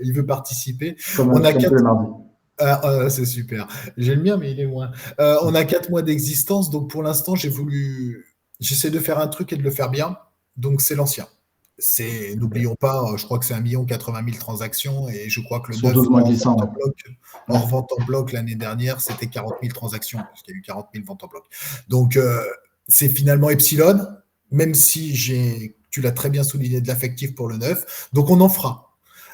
Speaker 2: Il veut participer. On a 4 mois. C'est super. J'ai le mien, mais il est loin. On a 4 mois d'existence, donc pour l'instant, j'essaie de faire un truc et de le faire bien. Donc c'est l'ancien. N'oublions pas, je crois que c'est 1 80 000 transactions et je crois que le 9 hors vente en bloc l'année dernière, c'était 40 000 transactions, parce qu'il y a eu 40 000 ventes en bloc. Donc, c'est finalement epsilon, même si tu l'as très bien souligné, de l'affectif pour le 9. Donc, on en fera.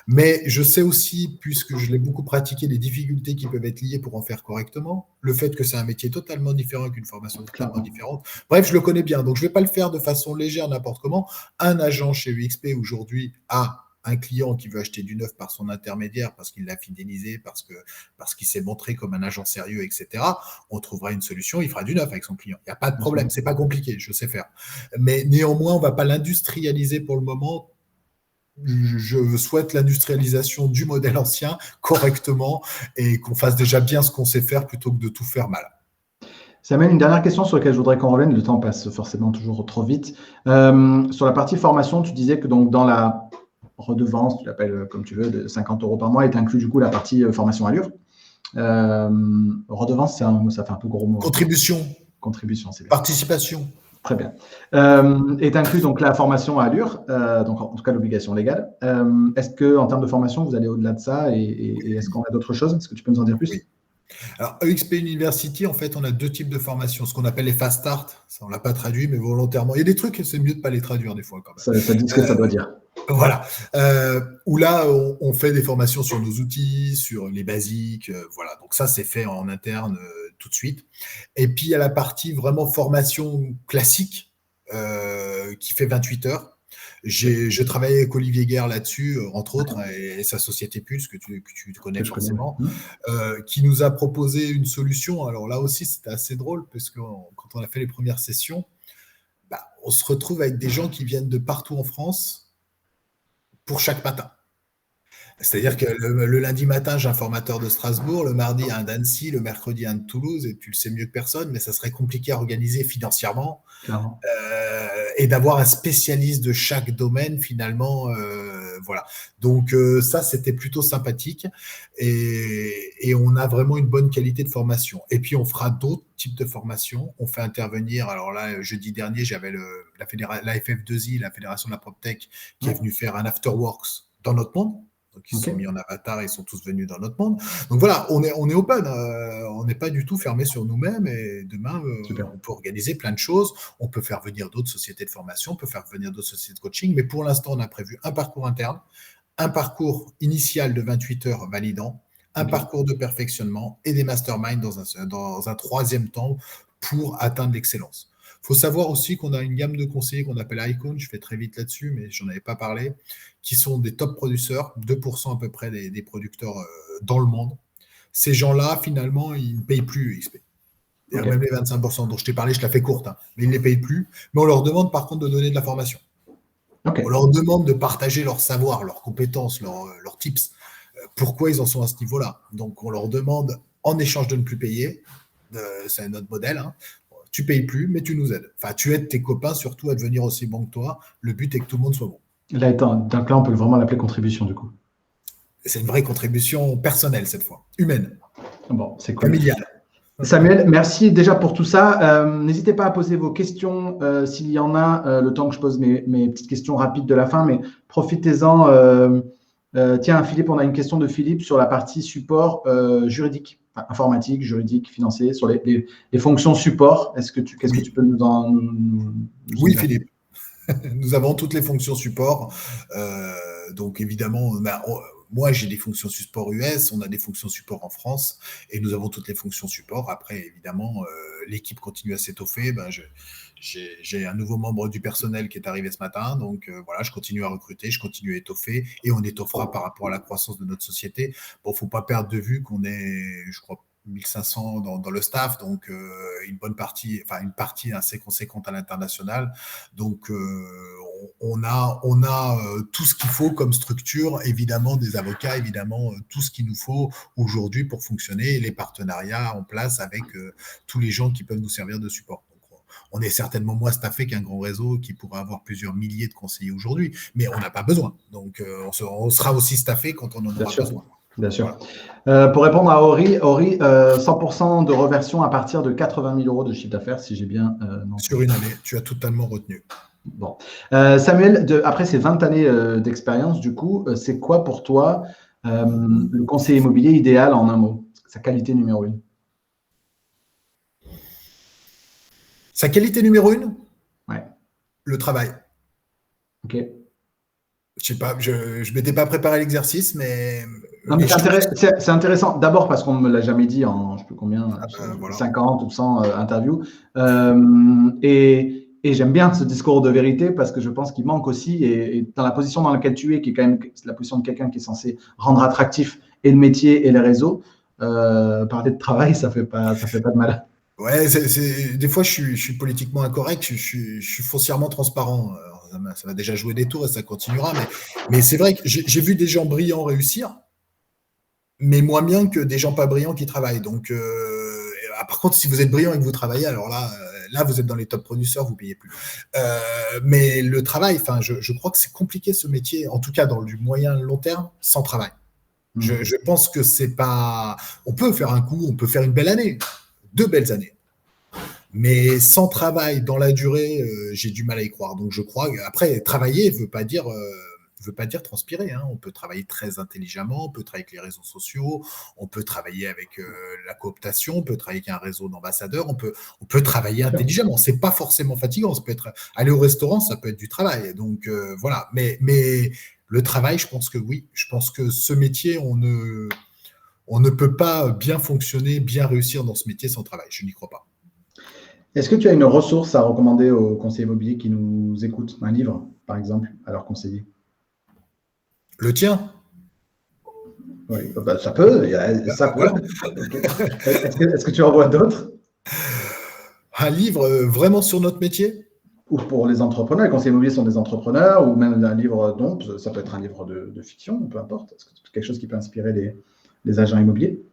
Speaker 2: Mais je sais aussi, puisque je l'ai beaucoup pratiqué, les difficultés qui peuvent être liées pour en faire correctement, le fait que c'est un métier totalement différent, qu'une formation totalement différente. Bref, je le connais bien, donc je ne vais pas le faire de façon légère n'importe comment. Un agent chez UXP aujourd'hui a un client qui veut acheter du neuf par son intermédiaire parce qu'il l'a fidélisé, parce qu'il s'est montré comme un agent sérieux, etc. On trouvera une solution, il fera du neuf avec son client. Il n'y a pas de problème, c'est pas compliqué, je sais faire. Mais néanmoins, on ne va pas l'industrialiser pour le moment. Je souhaite l'industrialisation du modèle ancien correctement et qu'on fasse déjà bien ce qu'on sait faire plutôt que de tout faire mal.
Speaker 1: Ça mène une dernière question sur laquelle je voudrais qu'on revienne. Le temps passe forcément toujours trop vite. Sur la partie formation, tu disais que donc dans la redevance, tu l'appelles comme tu veux, de 50 € par mois, est inclus du coup la partie formation Allure. Redevance, ça fait un peu gros mot.
Speaker 2: Contribution,
Speaker 1: c'est bien.
Speaker 2: Participation.
Speaker 1: Très bien. Est inclus donc la formation à Allure, donc en tout cas l'obligation légale. Est-ce qu'en termes de formation, vous allez au-delà de ça et est-ce qu'on a d'autres choses? Est-ce que tu peux nous en dire plus?
Speaker 2: Oui. Alors, EXP University, en fait, on a 2 types de formations. Ce qu'on appelle les fast start, ça on ne l'a pas traduit, mais volontairement. Il y a des trucs, c'est mieux de ne pas les traduire des fois quand même.
Speaker 1: Ça dit ce que ça doit dire.
Speaker 2: Voilà. Où là, on fait des formations sur nos outils, sur les basiques. Voilà. Donc ça, c'est fait en interne tout de suite. Et puis, il y a la partie vraiment formation classique qui fait 28 heures. Je travaillais avec Olivier Guerre là-dessus, entre autres, et sa société Pulse, que tu connais forcément, qui nous a proposé une solution. Alors là aussi, c'était assez drôle, parce que quand on a fait les premières sessions, on se retrouve avec des gens qui viennent de partout en France pour chaque matin. C'est-à-dire que le lundi matin, j'ai un formateur de Strasbourg, le mardi, un d'Annecy, le mercredi, un de Toulouse, et tu le sais mieux que personne, mais ça serait compliqué à organiser financièrement. Et d'avoir un spécialiste de chaque domaine, finalement, voilà. Donc ça, c'était plutôt sympathique, et on a vraiment une bonne qualité de formation. Et puis, on fera d'autres types de formations. On fait intervenir, alors là, jeudi dernier, j'avais la FF2I, la Fédération de la PropTech, qui est venue faire un afterworks dans notre monde. Donc, ils se sont mis en avatar, ils sont tous venus dans notre monde. Donc voilà, on est open, on n'est pas du tout fermé sur nous-mêmes, et demain, on peut organiser plein de choses. On peut faire venir d'autres sociétés de formation, on peut faire venir d'autres sociétés de coaching, mais pour l'instant, on a prévu un parcours interne, un parcours initial de 28 heures validant, un parcours de perfectionnement et des masterminds dans un troisième temps pour atteindre l'excellence. Il faut savoir aussi qu'on a une gamme de conseillers qu'on appelle Icon, je fais très vite là-dessus, mais je n'en avais pas parlé, qui sont des top producteurs, 2% à peu près des producteurs dans le monde. Ces gens-là, finalement, ils ne payent plus XP. Même les 25% dont je t'ai parlé, je la fais courte, mais ils ne les payent plus. Mais on leur demande par contre de donner de la formation. On leur demande de partager leur savoir, leurs compétences, leurs tips. Pourquoi ils en sont à ce niveau-là? Donc, on leur demande, en échange de ne plus payer, c'est notre modèle, tu payes plus, mais tu nous aides. Enfin, tu aides tes copains surtout à devenir aussi bons que toi. Le but est que tout le monde soit bon.
Speaker 1: Là, donc là, on peut vraiment l'appeler contribution, du coup.
Speaker 2: C'est une vraie contribution personnelle, cette fois, humaine.
Speaker 1: Bon, c'est cool.
Speaker 2: Familiale.
Speaker 1: Samuel, merci déjà pour tout ça. N'hésitez pas à poser vos questions s'il y en a, le temps que je pose mes petites questions rapides de la fin, mais profitez-en. Tiens, Philippe, on a une question de Philippe sur la partie support juridique, informatique, juridique, financier, sur les fonctions support. Qu'est-ce que tu peux nous en
Speaker 2: Oui, Philippe. Nous avons toutes les fonctions support. Donc, évidemment, moi, j'ai des fonctions support US, on a des fonctions support en France, et nous avons toutes les fonctions support. Après, évidemment, l'équipe continue à s'étoffer. J'ai un nouveau membre du personnel qui est arrivé ce matin. Donc, voilà, je continue à recruter, je continue à étoffer, et on étoffera par rapport à la croissance de notre société. Bon, il ne faut pas perdre de vue qu'on est, je crois, 1500 dans le staff, donc une partie assez conséquente à l'international. Donc, on a tout ce qu'il faut comme structure, évidemment des avocats, évidemment tout ce qu'il nous faut aujourd'hui pour fonctionner, et les partenariats en place avec tous les gens qui peuvent nous servir de support. Donc, on est certainement moins staffé qu'un grand réseau qui pourrait avoir plusieurs milliers de conseillers aujourd'hui, mais on n'a pas besoin. Donc, on sera aussi staffé quand on en aura besoin.
Speaker 1: Bien sûr. Voilà. Pour répondre à Ori, 100% de reversion à partir de 80 000 euros de chiffre d'affaires, si j'ai bien
Speaker 2: sur une année, tu as totalement retenu.
Speaker 1: Bon. Samuel, après ces 20 années d'expérience, du coup, c'est quoi pour toi le conseiller immobilier idéal en un mot? Sa qualité numéro 1?
Speaker 2: Sa qualité numéro 1?
Speaker 1: Ouais.
Speaker 2: Le travail.
Speaker 1: Ok.
Speaker 2: Je sais pas, je ne m'étais pas préparé l'exercice, mais…
Speaker 1: Non, mais c'est intéressant. D'abord parce qu'on ne me l'a jamais dit en, je ne sais plus combien, 50 ou 100 interviews. Et j'aime bien ce discours de vérité parce que je pense qu'il manque aussi, et dans la position dans laquelle tu es, qui est quand même la position de quelqu'un qui est censé rendre attractif et le métier et les réseaux, parler de travail, ça fait pas de mal.
Speaker 2: Ouais, des fois, je suis politiquement incorrect, je suis foncièrement transparent. Ça va déjà jouer des tours et ça continuera. Mais c'est vrai que j'ai vu des gens brillants réussir, mais moins bien que des gens pas brillants qui travaillent. Donc, par contre, si vous êtes brillant et que vous travaillez, alors là, vous êtes dans les top producers, vous ne payez plus. Mais le travail, je crois que c'est compliqué ce métier, en tout cas dans du moyen long terme, sans travail. Je pense que c'est pas… On peut faire un coup, on peut faire une belle année, 2 belles années. Mais sans travail dans la durée, j'ai du mal à y croire. Donc, je crois qu'après, travailler ne veut pas dire veut pas dire transpirer, hein. On peut travailler très intelligemment, on peut travailler avec les réseaux sociaux, on peut travailler avec la cooptation, on peut travailler avec un réseau d'ambassadeurs, on peut travailler intelligemment. C'est pas forcément fatigant. Ça peut être aller au restaurant, ça peut être du travail. Donc voilà. Mais le travail, je pense que oui. Je pense que ce métier, on ne peut pas bien fonctionner, bien réussir dans ce métier sans travail. Je n'y crois pas.
Speaker 1: Est-ce que tu as une ressource à recommander aux conseillers immobiliers qui nous écoutent? Un livre, par exemple, à leur conseiller?
Speaker 2: Le tien?
Speaker 1: Oui, bah, ça peut. Ça peut.
Speaker 2: Voilà.
Speaker 1: Est-ce que tu en vois d'autres?
Speaker 2: Un livre vraiment sur notre métier?
Speaker 1: Ou pour les entrepreneurs, les conseillers immobiliers sont des entrepreneurs, ou même un livre d'ombre, ça peut être un livre de fiction, peu importe. Est-ce que c'est quelque chose qui peut inspirer les agents immobiliers?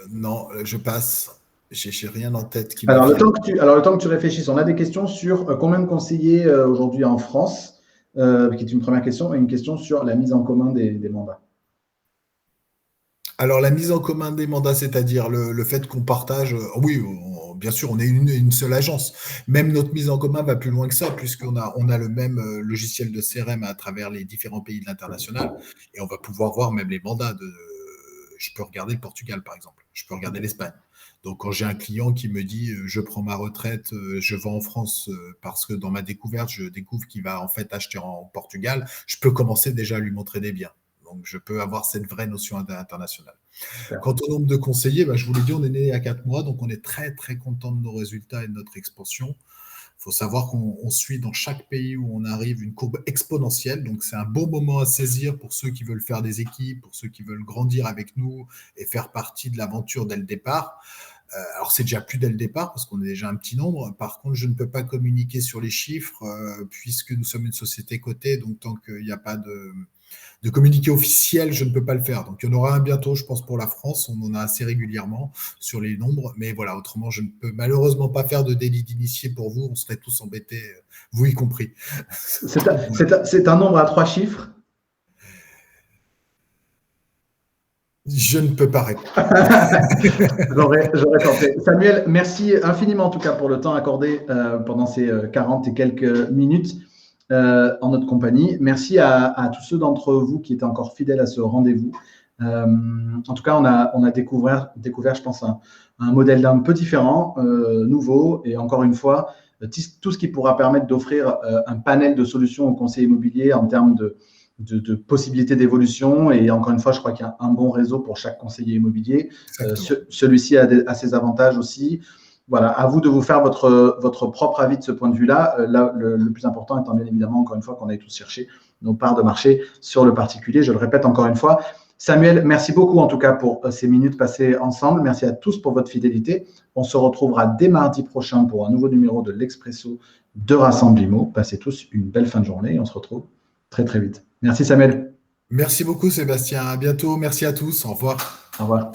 Speaker 2: Non, je passe. J'ai rien en tête qui
Speaker 1: Alors,
Speaker 2: me
Speaker 1: le
Speaker 2: vient.
Speaker 1: temps que tu réfléchisses, on a des questions sur combien de conseillers aujourd'hui en France, qui est une première question, et une question sur la mise en commun des mandats.
Speaker 2: Alors, la mise en commun des mandats, c'est-à-dire le fait qu'on partage, oui, bien sûr, on est une seule agence. Même notre mise en commun va plus loin que ça, puisqu'on a le même logiciel de CRM à travers les différents pays de l'international, et on va pouvoir voir même les mandats. Je peux regarder le Portugal, par exemple. Je peux regarder l'Espagne. Donc, quand j'ai un client qui me dit je prends ma retraite, je vais en France parce que dans ma découverte, je découvre qu'il va en fait acheter en Portugal, je peux commencer déjà à lui montrer des biens. Donc, je peux avoir cette vraie notion internationale.
Speaker 1: Super.
Speaker 2: Quant au nombre de conseillers, je vous l'ai dit, on est né à 4 mois, donc on est très, très content de nos résultats et de notre expansion. Il faut savoir qu'on suit dans chaque pays où on arrive une courbe exponentielle. Donc, c'est un bon moment à saisir pour ceux qui veulent faire des équipes, pour ceux qui veulent grandir avec nous et faire partie de l'aventure dès le départ. Alors, c'est déjà plus dès le départ parce qu'on est déjà un petit nombre. Par contre, je ne peux pas communiquer sur les chiffres puisque nous sommes une société cotée. Donc, tant qu'il n'y a pas de communiqué officiel, je ne peux pas le faire. Donc, il y en aura un bientôt, je pense, pour la France. On en a assez régulièrement sur les nombres. Mais voilà, autrement, je ne peux malheureusement pas faire de délit d'initié pour vous. On serait tous embêtés, vous y compris.
Speaker 1: C'est un nombre à 3 chiffres?
Speaker 2: Je ne peux pas répondre.
Speaker 1: J'aurais tenté. Samuel, merci infiniment en tout cas pour le temps accordé pendant ces 40 et quelques minutes en notre compagnie. Merci à tous ceux d'entre vous qui étaient encore fidèles à ce rendez-vous. En tout cas, on a découvert, je pense, un modèle d'un peu différent, nouveau, et encore une fois, tout ce qui pourra permettre d'offrir un panel de solutions aux conseillers immobiliers en termes de possibilités d'évolution. Et encore une fois, je crois qu'il y a un bon réseau pour chaque conseiller immobilier. Celui-ci a ses avantages aussi. Voilà, à vous de vous faire votre propre avis de ce point de vue-là. Le plus important étant bien évidemment, encore une fois, qu'on aille tous chercher nos parts de marché sur le particulier. Je le répète encore une fois. Samuel, merci beaucoup en tout cas pour ces minutes passées ensemble. Merci à tous pour votre fidélité. On se retrouvera dès mardi prochain pour un nouveau numéro de l'Expresso de Rassemblimo. Passez tous une belle fin de journée et on se retrouve très très vite. Merci Samuel.
Speaker 2: Merci beaucoup Sébastien. À bientôt. Merci à tous. Au revoir.
Speaker 1: Au revoir.